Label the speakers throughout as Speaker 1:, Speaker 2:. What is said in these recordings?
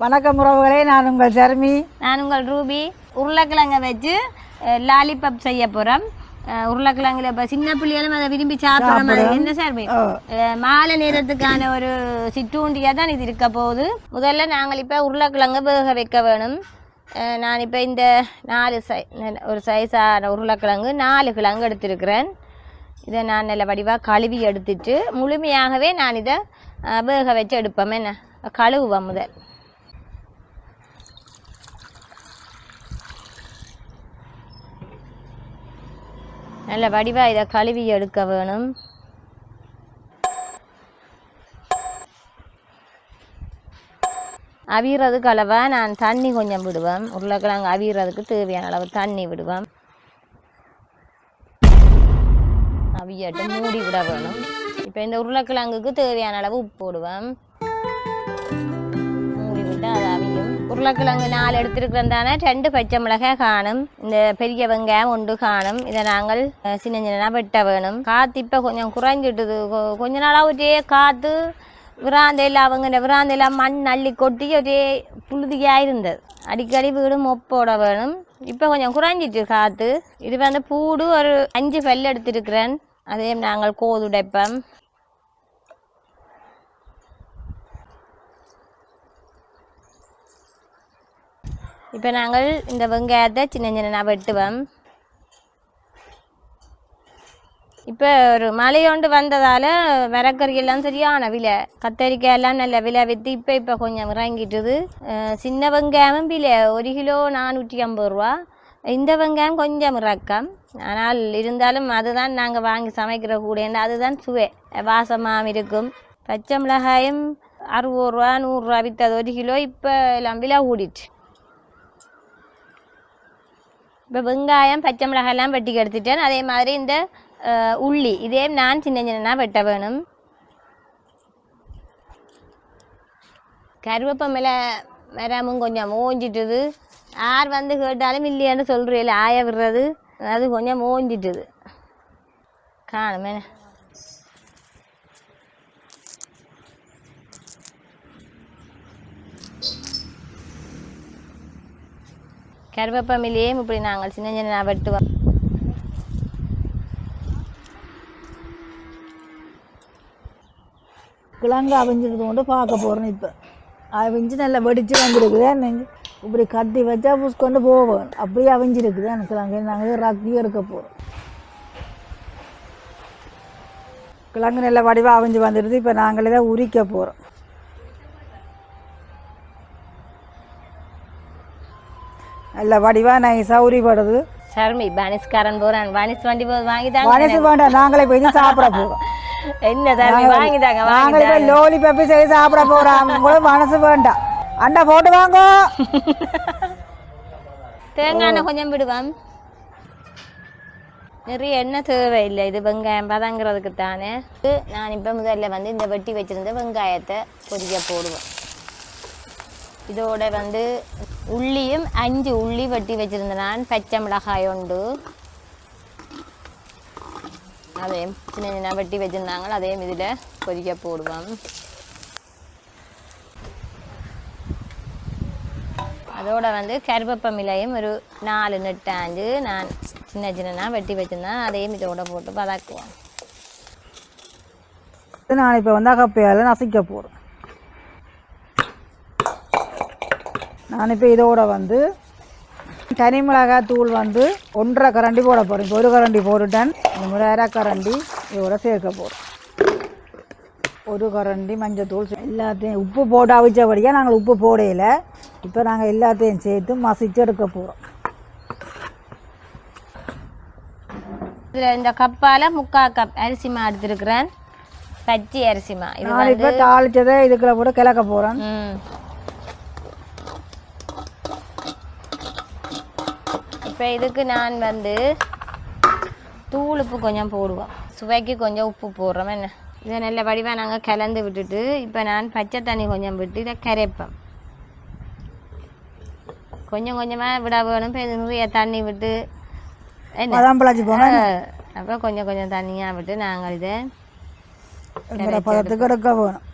Speaker 1: வணக்கம் உறவுகளே, நான் உங்கள் சர்மி.
Speaker 2: நான் உங்கள் ரூபி. உருளைக்கிழங்கை வச்சு லாலிபப் செய்ய போகிறோம். உருளைக்கிழங்குல இப்போ சின்ன பிள்ளைகளும் அதை விரும்பி சாப்பிட்ற மாதிரி என்ன சர்மி மாலை நேரத்துக்கான ஒரு சிற்றுண்டியாக தான் இது இருக்க போகுது. முதல்ல நாங்கள் இப்போ உருளைக்கிழங்கு வேக வைக்க வேணும். நான் இப்போ இந்த ஒரு சைஸான உருளைக்கிழங்கு 4 கிழங்கு எடுத்திருக்கிறேன். இதை நான் நல்ல வடிவாக கழுவி எடுத்துட்டு முழுமையாகவே நான் இதை வேக வச்சு எடுப்பேன். என்ன கழுவுவேன் முதல். நல்ல வடிவாக இதை கழுவி எடுக்க வேணும். அவியறதுக்கு அளவாக நான் தண்ணி கொஞ்சம் விடுவேன். உருளைக்கிழங்கு அவியறதுக்கு தேவையான அளவு தண்ணி விடுவேன். அவியட்டு மூடி விட வேணும். இப்போ இந்த உருளைக்கிழங்குக்கு தேவையான அளவு உப்பு போடுவேன். மூடி விட்டு அது அவியும். உருளைக்கிழங்கு 4 எடுத்துருக்கிறேன் தானே. 2 பச்சை மிளகாய் காணும். இந்த பெரிய வெங்காயம் 1 காணும். இதை நாங்கள் சின்ன சின்னதாக வெட்ட வேணும். காற்று இப்போ கொஞ்சம் குறைஞ்சிட்டுது. கொஞ்ச நாளாக ஒரே காற்று விராந்தையில் அவங்க விராந்தையில் மண் அள்ளி கொட்டி ஒரே புழுதியாக இருந்தது. அடிக்கடி வீடு மொப்போட வேணும். இப்போ கொஞ்சம் குறைஞ்சிட்டு காற்று. இது பூடு ஒரு 5 பல் எடுத்துருக்கிறேன். அதையும் நாங்கள் கோதுடைப்போம். இப்போ நாங்கள் இந்த வெங்காயத்தை சின்ன சின்னதாக வெட்டுவோம். இப்போ ஒரு மழையொண்டு வந்ததால் மரக்கறியெல்லாம் சரியான விலை. கத்தரிக்காய் எல்லாம் நல்ல விலை விற்று இப்போ கொஞ்சம் இறங்கிட்டுது. சின்ன வெங்காயமும் விலை 1 கிலோ 450 ரூபா. இந்த வெங்காயம் கொஞ்சம் இறக்கம். ஆனால் இருந்தாலும் அதுதான் நாங்கள் வாங்கி சமைக்கிற கூடேன்னு அதுதான் சுவை வாசமாக இருக்கும். பச்சை மிளகாயும் 60 ரூபா 100 ரூபா விற்றது 1 கிலோ. இப்போ எல்லாம் விலை கூடிட்டு. இப்போ வெங்காயம் பச்சை மிளகாயெல்லாம் வெட்டி எடுத்துட்டேன். அதே மாதிரி இந்த உள்ளி இதே நான் சின்ன சின்னதாக வெட்ட வேணும். கருவேப்பமிலை மரமும் கொஞ்சம் ஓஞ்சிட்டுது. யார் கேட்டாலும் இல்லையான்னு சொல்கிறீங்கள ஆய விடுறது அது கொஞ்சம் ஓஞ்சிட்டுது காணுமே. கருவேப்பமிலையே இப்படி நாங்கள் சின்ன சின்ன வெட்டுவோம்.
Speaker 1: கிழங்கு அவிஞ்சிருது கொண்டு பார்க்க போகிறேன். இப்போ அவிஞ்சு நல்லா வெடிச்சு வந்துருக்குது. இப்படி கட்டி வச்சா புஷ் போவோம். அப்படியே அவிஞ்சிருக்குது அந்த கிழங்கு. நாங்கள் ரக்கி எடுக்க போகிறோம். கிழங்கு நல்ல வடிவாக அவிஞ்சு வந்துடுது. இப்போ நாங்களே தான் உரிக்க போகிறோம். நல்ல வடிவாக நைஸாக உரிப்படுது.
Speaker 2: சர்மி பனிஸ்காரன் போகிறான். பனிஸ் வண்டி வாங்கிட்டாங்க.
Speaker 1: பனிஸ் வேண்டாம், நாங்களே போய் சாப்பிட போகிறோம்.
Speaker 2: என்ன சர்மி வாங்கிட்டாங்க.
Speaker 1: நாங்களே போய் லோலி பப்பி செய்து சாப்பிட போகிறோம். உங்களுக்கு மனசு வேண்டாம். அண்டா போட்டு வாங்க.
Speaker 2: தேங்காய் எண்ணெய் கொஞ்சம் விடுவோம். நிறைய எண்ணெய் தேவையில்லை. இது வெங்காயம் பதங்கிறதுக்கு தானே. நான் இப்போ முதல்ல இந்த வெட்டி வச்சுருந்த வெங்காயத்தை பொரிக்க போடுவேன். இதோட உள்ளியும் 5 உள்ளி வெட்டி வச்சுருந்தேன் நான். பச்சை மிளகாய் உண்டு அதையும் சின்ன சின்ன வெட்டி வச்சுருந்தாங்க. அதையும் இதில் பொரிக்க போடுவோம். அதோட கருவேப்பமிலையும் ஒரு 4 நெட்டாஞ்சு நான் சின்ன சின்னனா வெட்டி வச்சுருந்தேன். அதையும் இதோட போட்டு பதக்குவோம்.
Speaker 1: நான் இப்போ அகப்பையால் நசிக்க போகிறேன். நான் இப்போ இதோட தனி மிளகாய் தூள் 1.5 கரண்டி போட போகிறேன். இப்போ 1 கரண்டி போட்டுட்டேன். இந்த முறை 1/2 கரண்டி இதோட சேர்க்க போகிறோம். 1 கரண்டி மஞ்சள் தூள். எல்லாத்தையும் உப்பு போட்டு அவிச்சபடியாக நாங்கள் உப்பு போடையில். இப்போ நாங்கள் எல்லாத்தையும் சேர்த்து மசிச்சு எடுக்க போகிறோம்.
Speaker 2: இதில் இந்த கப்பால் 3/4 கப் அரிசிமா எடுத்துருக்கிறேன். பச்சை அரிசிமா.
Speaker 1: நான் இப்போ தாளிச்சதை இதுக்குள்ள போட்டு கிளக்க போகிறேன்.
Speaker 2: இப்போ இதுக்கு நான் தூள் உப்பு கொஞ்சம் போடுவோம். சுவைக்கு கொஞ்சம் உப்பு போடுறோம். என்ன இதை நல்ல வடிவாக நாங்கள் கலந்து விட்டுட்டு இப்போ நான் பச்சை தண்ணி கொஞ்சம் விட்டு இதை கரைப்பேன். கொஞ்சம் கொஞ்சமாக விட வேணும். இப்போ நிறைய தண்ணி விட்டு அப்போ கொஞ்சம் கொஞ்சம் தண்ணியாக விட்டு நாங்கள் இதை
Speaker 1: பதத்துக்கு எடுக்க வேணும்.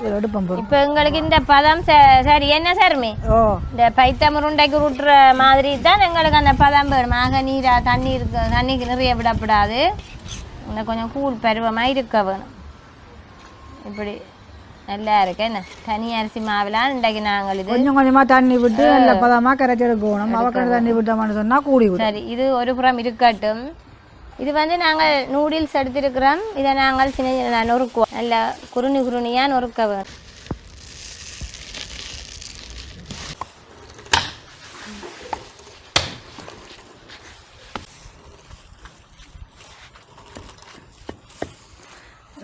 Speaker 1: இதில் எடுப்போம் போகிறோம்.
Speaker 2: இப்போ எங்களுக்கு இந்த பதம் சரி என்ன சார்மே
Speaker 1: ஓ
Speaker 2: இந்த பைத்த முருண்டைக்கு விட்டுற மாதிரி தான் எங்களுக்கு அந்த பதம் வேணும். ஆக நீராக தண்ணிக்கு நிறைய விடக்கூடாது. இன்னும் கொஞ்சம் கூழ் பருவமாக இருக்க வேணும். இப்படி நல்லா இருக்கு என்ன தனி அரிசி மாவுலாம் இன்றைக்கு நாங்கள் இது
Speaker 1: கொஞ்சம் கொஞ்சமாக தண்ணி விட்டு நல்ல பதமாக கரைச்சி எடுக்கணும். அவக்கடை தண்ணி விட்டோம்னு சொன்னால் கூடி விடும்.
Speaker 2: சரி இது ஒரு புறம் இருக்கட்டும். இது வந்து நாங்கள் நூடுல்ஸ் எடுத்துருக்கிறோம். இதை நாங்கள் சின்ன சின்ன நொறுக்குவோம். நல்லா குருணியாக நொறுக்க வேணும்.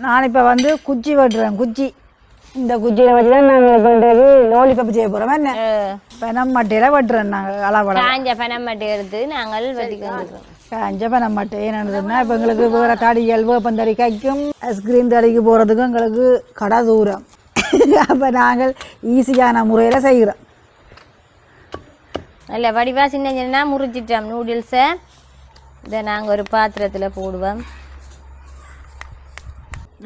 Speaker 1: நான் இப்போ வந்து குச்சி வெட்டுறேன். குச்சி இந்த குச்சியில் வச்சு தான் நாங்கள் பண்ணுறது லோலிபப் செய்ய போகிறோம். என்ன பெனம் மட்டையில் வெட்டுறோம் நாங்கள் அளவளவு.
Speaker 2: காஞ்ச பெனம் மட்டை எடுத்து நாங்கள் வெட்டிக்க வந்துடுறோம்.
Speaker 1: காஞ்ச பெனம் மட்டை என்னதுன்னா இப்போ எங்களுக்கு வேறு தடிகள் வேப்பந்தடி கைக்கும் ஐஸ்கிரீம் தடிக்கு போகிறதுக்கும் எங்களுக்கு கடை தூரம். அப்போ நாங்கள் ஈஸியான முறையில் செய்கிறோம்.
Speaker 2: நல்ல வடிவாக சின்ன சின்ன முறிச்சிட்டோம் நூடுல்ஸை. இதை நாங்கள் ஒரு பாத்திரத்தில் போடுவோம்.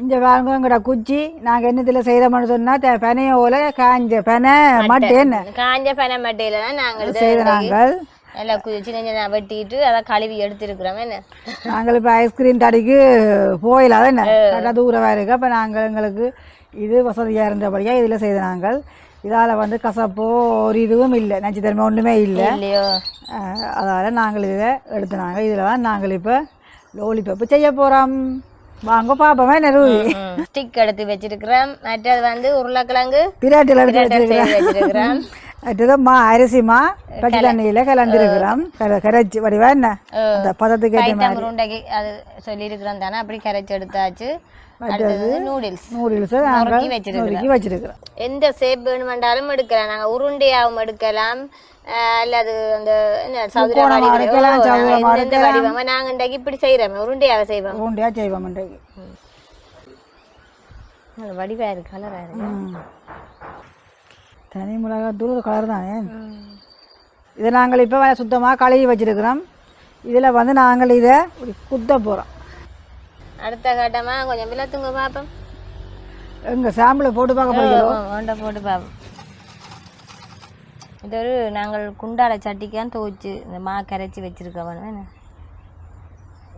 Speaker 1: இந்த வாங்க எங்கட குச்சி நாங்கள் என்னத்தில் செய்கிறோம்னு சொன்னால் பெனையோல காஞ்ச பெனை மட்டை என்ன
Speaker 2: காஞ்ச பெனை மட்டையில தான் நாங்கள்
Speaker 1: செய்த நாங்கள்
Speaker 2: நல்லா சின்ன சின்ன வெட்டிட்டு அதை கழுவி எடுத்துருக்குறோம். என்ன
Speaker 1: நாங்கள் இப்போ ஐஸ்கிரீம் தடிக்கு போயிடலாம் என்ன கடை தூரமாக இருக்குது. அப்போ நாங்கள் எங்களுக்கு இது வசதியாக இருந்தபடியாக இதில் செய்த நாங்கள். இதால் வந்து கசப்போ ஒரு இதுவும் இல்லை, நச்சுத்தன்மை ஒன்றுமே இல்லை
Speaker 2: இல்லையோ.
Speaker 1: அதால் நாங்கள் இதை எடுத்துனாங்க. இதில் தான் நாங்கள் இப்போ லோலிபப்பு செய்ய போகிறோம். வாங்க பாப்போமே நெருவி
Speaker 2: ஸ்டிக் எடுத்து வச்சிருக்கிறோம். மற்றது வந்து உருளைக்கிழங்கு
Speaker 1: பிராட்டில் எடுத்து
Speaker 2: வச்சிருக்கிறோம்.
Speaker 1: அடுத்தது அரிசிமா பச்சை தண்ணியில் கலந்துருக்கிறோம். கரைச்சி வடிவா என்ன அந்த பதத்துக்கு ஏற்ற மாதிரி
Speaker 2: உருண்டைக்கு அது சொல்லியிருக்கிறோம் தானே. அப்படி கரைச்சி எடுத்தாச்சு. நூடுல்ஸ்
Speaker 1: நொறுக்கி வச்சிருக்கிறோம்.
Speaker 2: எந்த ஷேப் வேணுமென்றாலும் எடுக்கலாம். நாங்கள் உருண்டையாகவும் எடுக்கலாம், அல்லது அந்த சதுர வடிவம். நாங்கள் இன்றைக்கு இப்படி செய்கிறோம், உருண்டையாக செய்வோம்.
Speaker 1: உருண்டையாக செய்வோம். இன்றைக்கு
Speaker 2: வடிவாக இருக்கு, கலராக இருக்கு.
Speaker 1: தனி மிளகாய் தூள் கலர் தானே. இதை நாங்கள் இப்போ சுத்தமாக கழுவி வச்சிருக்கிறோம். இதில் வந்து நாங்கள் இதை குத்த போகிறோம்.
Speaker 2: அடுத்த கட்டமாக கொஞ்சம் விளத்துங்க பார்ப்போம்.
Speaker 1: எங்கள் சாம்பிளை போட்டு பார்க்க போகிறோம்.
Speaker 2: போட்டு பார்ப்போம். இது ஒரு நாங்கள் குண்டால சட்டிக்கான் துவைச்சு இந்த மா கரைச்சி வச்சுருக்கவனு என்ன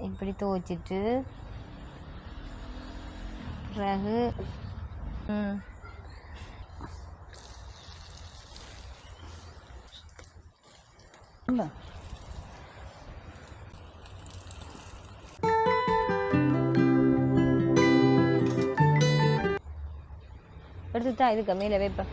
Speaker 2: இப்படி துவைச்சிட்டு பிறகு எடுத்துட்டா இதுக்கு மேலே வைப்பேன்.